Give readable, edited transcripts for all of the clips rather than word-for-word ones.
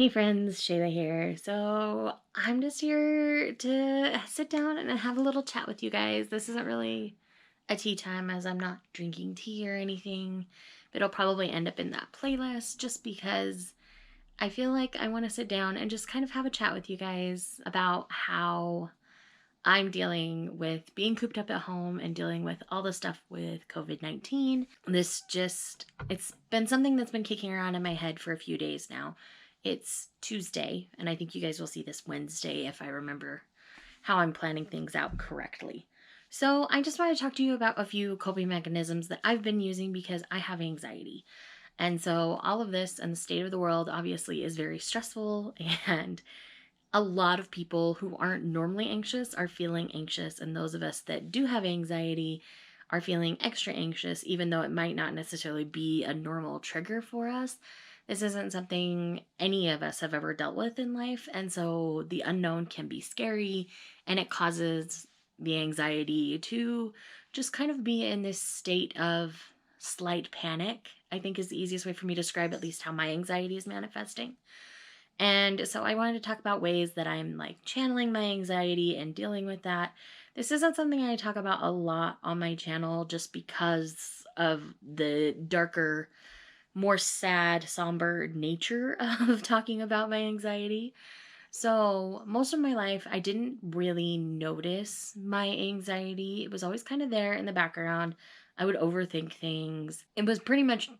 Hey friends, Shayla here. So I'm just here to sit down and have a little chat with you guys. This isn't really a tea time as I'm not drinking tea or anything, but it'll probably end up in that playlist just because I feel like I want to sit down and just kind of have a chat with you guys about how I'm dealing with being cooped up at home and dealing with all the stuff with COVID-19. It's been something that's been kicking around in my head for a few days now. It's Tuesday, and I think you guys will see this Wednesday if I remember how I'm planning things out correctly. So, I just want to talk to you about a few coping mechanisms that I've been using because I have anxiety. And so, all of this and the state of the world obviously is very stressful, and a lot of people who aren't normally anxious are feeling anxious, and those of us that do have anxiety are feeling extra anxious, even though it might not necessarily be a normal trigger for us. This isn't something any of us have ever dealt with in life, and so the unknown can be scary, and it causes the anxiety to just kind of be in this state of slight panic. I think is the easiest way for me to describe at least how my anxiety is manifesting. And so I wanted to talk about ways that I'm like channeling my anxiety and dealing with that. This isn't something I talk about a lot on my channel just because of the darker, more sad, somber nature of talking about my anxiety. So, most of my life, I didn't really notice my anxiety. It was always kind of there in the background. I would overthink things. It was pretty much,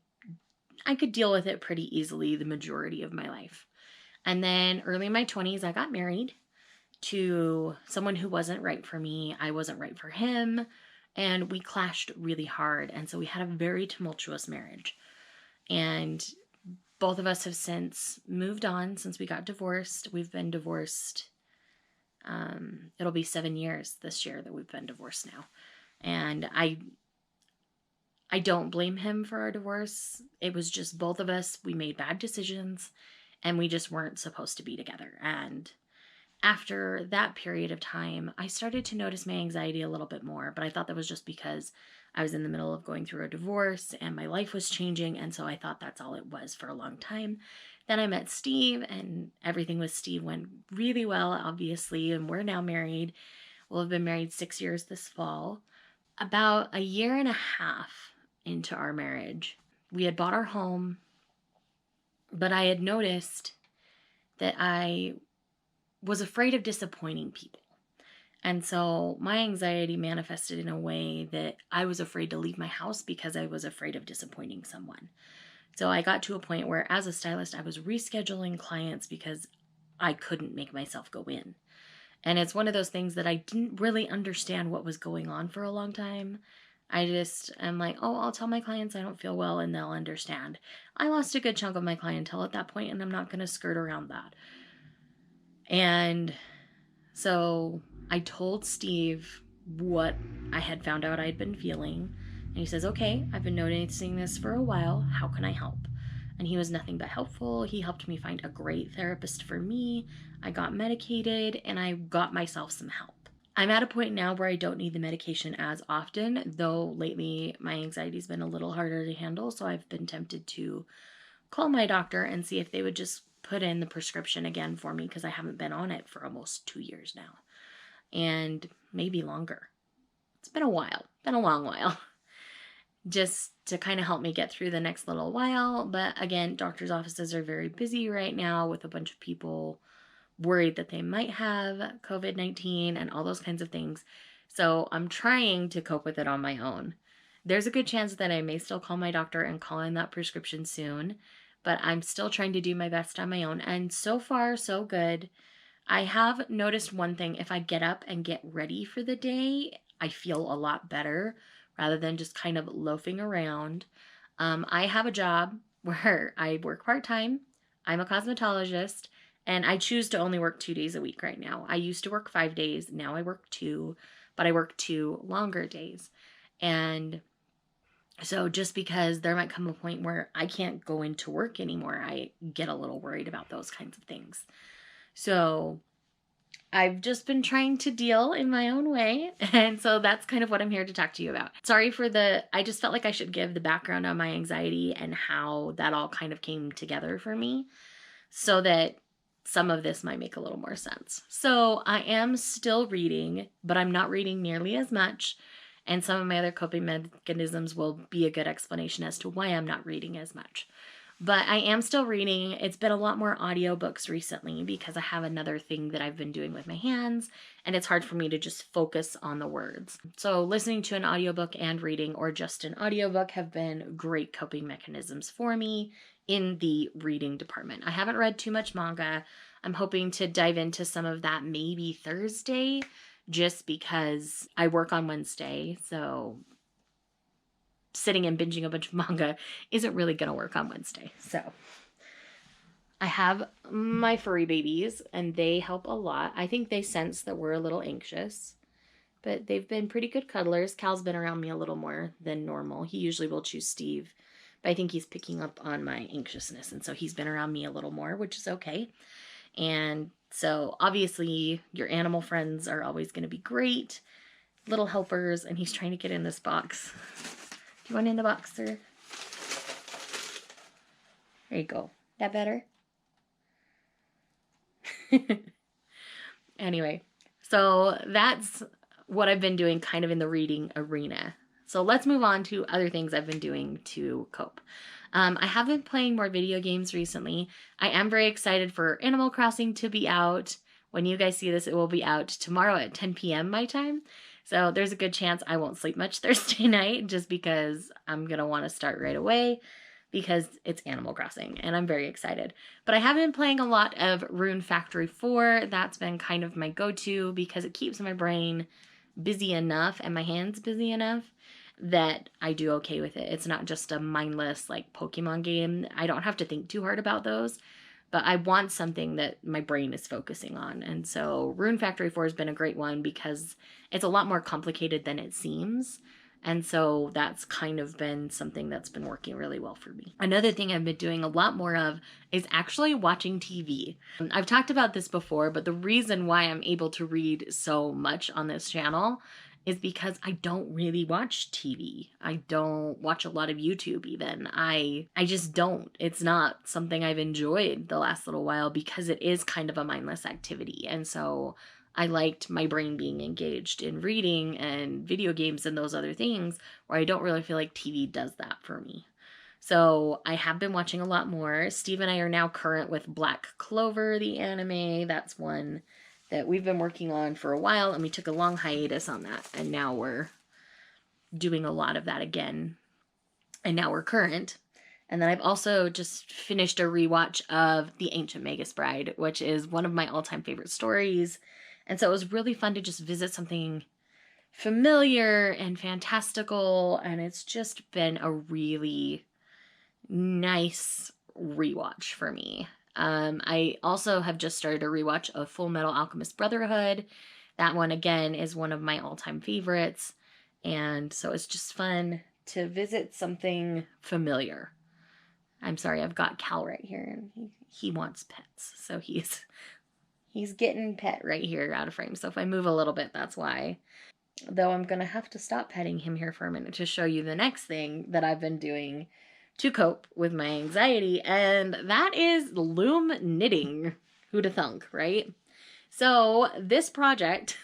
I could deal with it pretty easily the majority of my life. And then early in my 20s, I got married to someone who wasn't right for me. I wasn't right for him. And we clashed really hard. And so we had a very tumultuous marriage. And both of us have since moved on since we got divorced. We've been divorced. It'll be 7 years this year that we've been divorced now. And I don't blame him for our divorce. It was just both of us. We made bad decisions and we just weren't supposed to be together. And after that period of time, I started to notice my anxiety a little bit more, but I thought that was just because I was in the middle of going through a divorce and my life was changing, and so I thought that's all it was for a long time. Then I met Steve, and everything with Steve went really well, obviously, and we're now married. We'll have been married 6 years this fall. About a year and a half into our marriage, we had bought our home, but I had noticed that I was afraid of disappointing people. And so my anxiety manifested in a way that I was afraid to leave my house because I was afraid of disappointing someone. So I got to a point where, as a stylist, I was rescheduling clients because I couldn't make myself go in. And it's one of those things that I didn't really understand what was going on for a long time. I just am like, oh, I'll tell my clients I don't feel well and they'll understand. I lost a good chunk of my clientele at that point, and I'm not going to skirt around that. And so I told Steve what I had found out I had been feeling. And he says, okay, I've been noticing this for a while. How can I help? And he was nothing but helpful. He helped me find a great therapist for me. I got medicated and I got myself some help. I'm at a point now where I don't need the medication as often, though lately my anxiety's been a little harder to handle. So I've been tempted to call my doctor and see if they would just put in the prescription again for me because I haven't been on it for almost 2 years now. And maybe longer. It's been a while, been a long while, just to kind of help me get through the next little while. But again, doctor's offices are very busy right now with a bunch of people worried that they might have COVID-19 and all those kinds of things. So I'm trying to cope with it on my own. There's a good chance that I may still call my doctor and call in that prescription soon, but I'm still trying to do my best on my own. And so far, so good. I have noticed one thing. If I get up and get ready for the day, I feel a lot better rather than just kind of loafing around. I have a job where I work part-time. I'm a cosmetologist, and I choose to only work 2 days a week right now. I used to work 5 days. Now I work 2, but I work 2 longer days. And so just because there might come a point where I can't go into work anymore, I get a little worried about those kinds of things. So I've just been trying to deal in my own way. And so that's kind of what I'm here to talk to you about. Sorry for I just felt like I should give the background on my anxiety and how that all kind of came together for me. so that some of this might make a little more sense. So I am still reading, but I'm not reading nearly as much. And some of my other coping mechanisms will be a good explanation as to why I'm not reading as much. But I am still reading. It's been a lot more audiobooks recently because I have another thing that I've been doing with my hands, and it's hard for me to just focus on the words. So listening to an audiobook and reading, or just an audiobook, have been great coping mechanisms for me in the reading department. I haven't read too much manga. I'm hoping to dive into some of that maybe Thursday, just because I work on Wednesday, so sitting and binging a bunch of manga isn't really going to work on Wednesday. So I have my furry babies, and they help a lot. I think they sense that we're a little anxious, but they've been pretty good cuddlers. Cal's been around me a little more than normal. He usually will choose Steve, but I think he's picking up on my anxiousness, and so he's been around me a little more, which is okay. And so obviously your animal friends are always going to be great little helpers, and he's trying to get in this box. Do you want in the box, sir? There you go. That better? Anyway, so that's what I've been doing kind of in the reading arena. So let's move on to other things I've been doing to cope. I have been playing more video games recently. I am very excited for Animal Crossing to be out. When you guys see this, it will be out tomorrow at 10 p.m. my time. So there's a good chance I won't sleep much Thursday night just because I'm going to want to start right away because it's Animal Crossing and I'm very excited. But I have been playing a lot of Rune Factory 4. That's been kind of my go-to because it keeps my brain busy enough and my hands busy enough that I do okay with it. It's not just a mindless like Pokemon game. I don't have to think too hard about those, but I want something that my brain is focusing on. And so Rune Factory 4 has been a great one because it's a lot more complicated than it seems. And so that's kind of been something that's been working really well for me. Another thing I've been doing a lot more of is actually watching TV. I've talked about this before, but the reason why I'm able to read so much on this channel is because I don't really watch TV. I don't watch a lot of YouTube even. I just don't. It's not something I've enjoyed the last little while because it is kind of a mindless activity. And so I liked my brain being engaged in reading and video games and those other things where I don't really feel like TV does that for me. So I have been watching a lot more. Steve and I are now current with Black Clover, the anime. That's one that we've been working on for a while, and we took a long hiatus on that, and now we're doing a lot of that again, and now we're current. And then I've also just finished a rewatch of The Ancient Magus Bride, which is one of my all-time favorite stories, and so it was really fun to just visit something familiar and fantastical, and it's just been a really nice rewatch for me. I also have just started a rewatch of Full Metal Alchemist Brotherhood. That one, again, is one of my all-time favorites. And so it's just fun to visit something familiar. I'm sorry, I've got Cal right here, and he wants pets. So he's getting pet right here out of frame. So if I move a little bit, that's why. Though I'm going to have to stop petting him here for a minute to show you the next thing that I've been doing to cope with my anxiety, and that is loom knitting. Who'da thunk, right? So this project,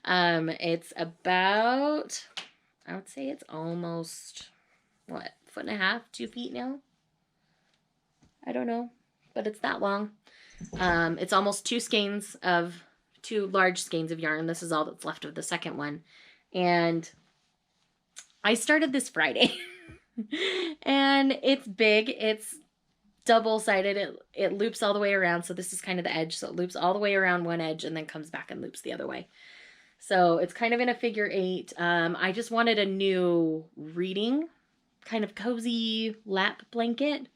it's about, I would say it's almost, what, 1.5 feet, 2 feet now? I don't know, but it's that long. It's almost 2 large skeins of yarn. This is all that's left of the second one. And I started this Friday. And it's big. It's double-sided. It loops all the way around. So this is kind of the edge. So it loops all the way around one edge and then comes back and loops the other way. So it's kind of in a figure 8. I just wanted a new reading, kind of cozy lap blanket.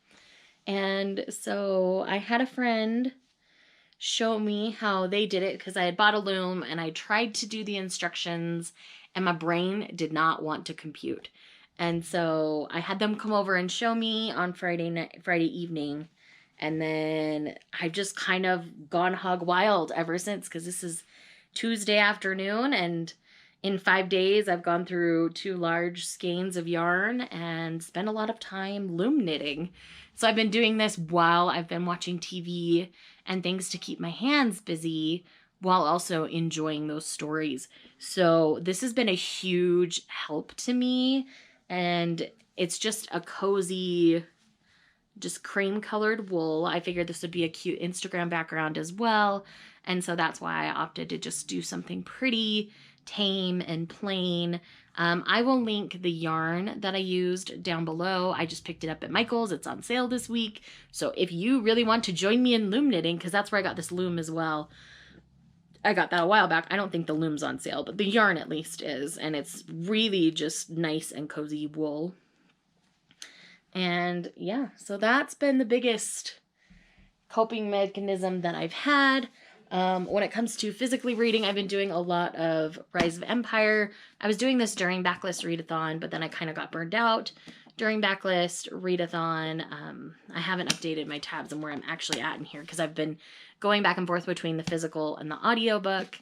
And so I had a friend show me how they did it because I had bought a loom and I tried to do the instructions and my brain did not want to compute. And so I had them come over and show me on Friday evening. And then I've just kind of gone hog wild ever since because this is Tuesday afternoon and In 5 days, I've gone through 2 large skeins of yarn and spent a lot of time loom knitting. So I've been doing this while I've been watching TV and things to keep my hands busy while also enjoying those stories. So this has been a huge help to me, and it's just a cozy, just cream colored wool. I figured this would be a cute Instagram background as well. And so that's why I opted to just do something pretty, tame, and plain. I will link the yarn that I used down below. I just picked it up at Michael's. It's on sale this week. So if you really want to join me in loom knitting, because that's where I got this loom as well. I got that a while back. I don't think the loom's on sale, but the yarn at least is. And it's really just nice and cozy wool. And yeah, so that's been the biggest coping mechanism that I've had. When it comes to physically reading, I've been doing a lot of Rise of Empire. I was doing this during Backlist Readathon, but then I kind of got burned out during Backlist Readathon. I haven't updated my tabs and where I'm actually at in here because I've been going back and forth between the physical and the audiobook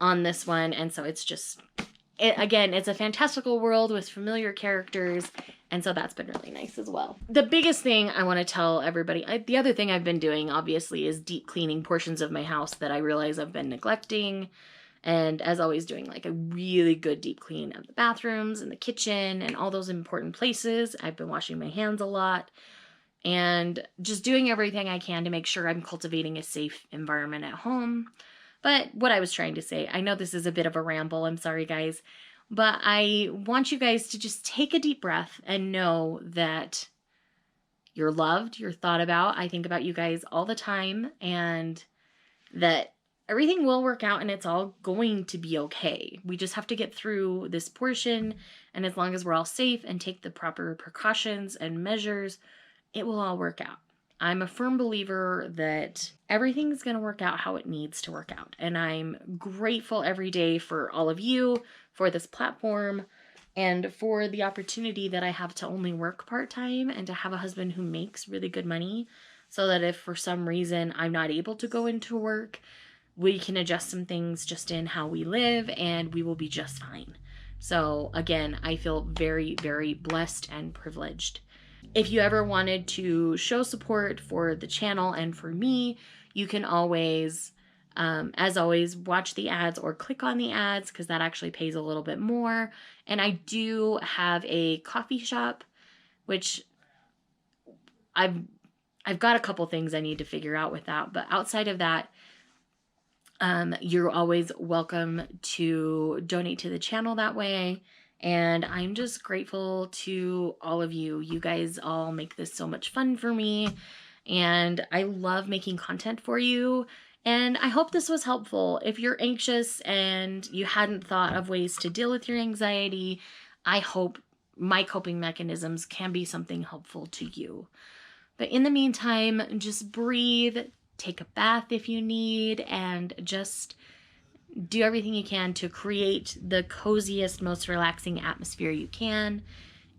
on this one. And so it's just, again, it's a fantastical world with familiar characters. And so that's been really nice as well. The biggest thing I want to tell everybody, the other thing I've been doing, obviously, is deep cleaning portions of my house that I realize I've been neglecting. And as always, doing like a really good deep clean of the bathrooms and the kitchen and all those important places. I've been washing my hands a lot and just doing everything I can to make sure I'm cultivating a safe environment at home. But what I was trying to say, I know this is a bit of a ramble. I'm sorry, guys. But I want you guys to just take a deep breath and know that you're loved, you're thought about. I think about you guys all the time, and that everything will work out and it's all going to be okay. We just have to get through this portion, and as long as we're all safe and take the proper precautions and measures, it will all work out. I'm a firm believer that everything's going to work out how it needs to work out. And I'm grateful every day for all of you, for this platform, and for the opportunity that I have to only work part-time and to have a husband who makes really good money, so that if for some reason I'm not able to go into work, we can adjust some things just in how we live and we will be just fine. So again, I feel very, very blessed and privileged. If you ever wanted to show support for the channel and for me, you can always, as always, watch the ads or click on the ads, because that actually pays a little bit more. And I do have a coffee shop, which I've got a couple things I need to figure out with that. But outside of that, you're always welcome to donate to the channel that way. And I'm just grateful to all of you. You guys all make this so much fun for me. And I love making content for you. And I hope this was helpful. If you're anxious and you hadn't thought of ways to deal with your anxiety, I hope my coping mechanisms can be something helpful to you. But in the meantime, just breathe, take a bath if you need, and just do everything you can to create the coziest, most relaxing atmosphere you can.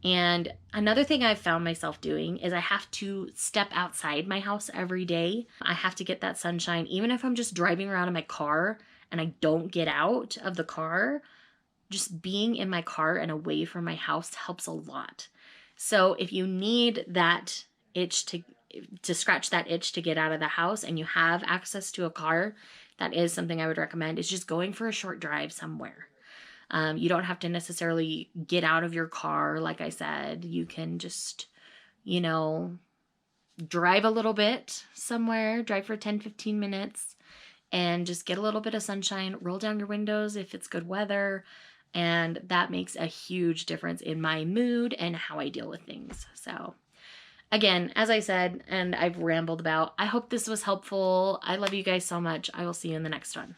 And another thing I've found myself doing is I have to step outside my house every day. I have to get that sunshine, even if I'm just driving around in my car and I don't get out of the car. Just being in my car and away from my house helps a lot. So if you need that itch to scratch that itch to get out of the house and you have access to a car, that is something I would recommend, is just going for a short drive somewhere. You don't have to necessarily get out of your car. Like I said, you can just, drive a little bit somewhere, drive for 10, 15 minutes and just get a little bit of sunshine, roll down your windows if it's good weather. And that makes a huge difference in my mood and how I deal with things. So again, as I said, and I've rambled about, I hope this was helpful. I love you guys so much. I will see you in the next one.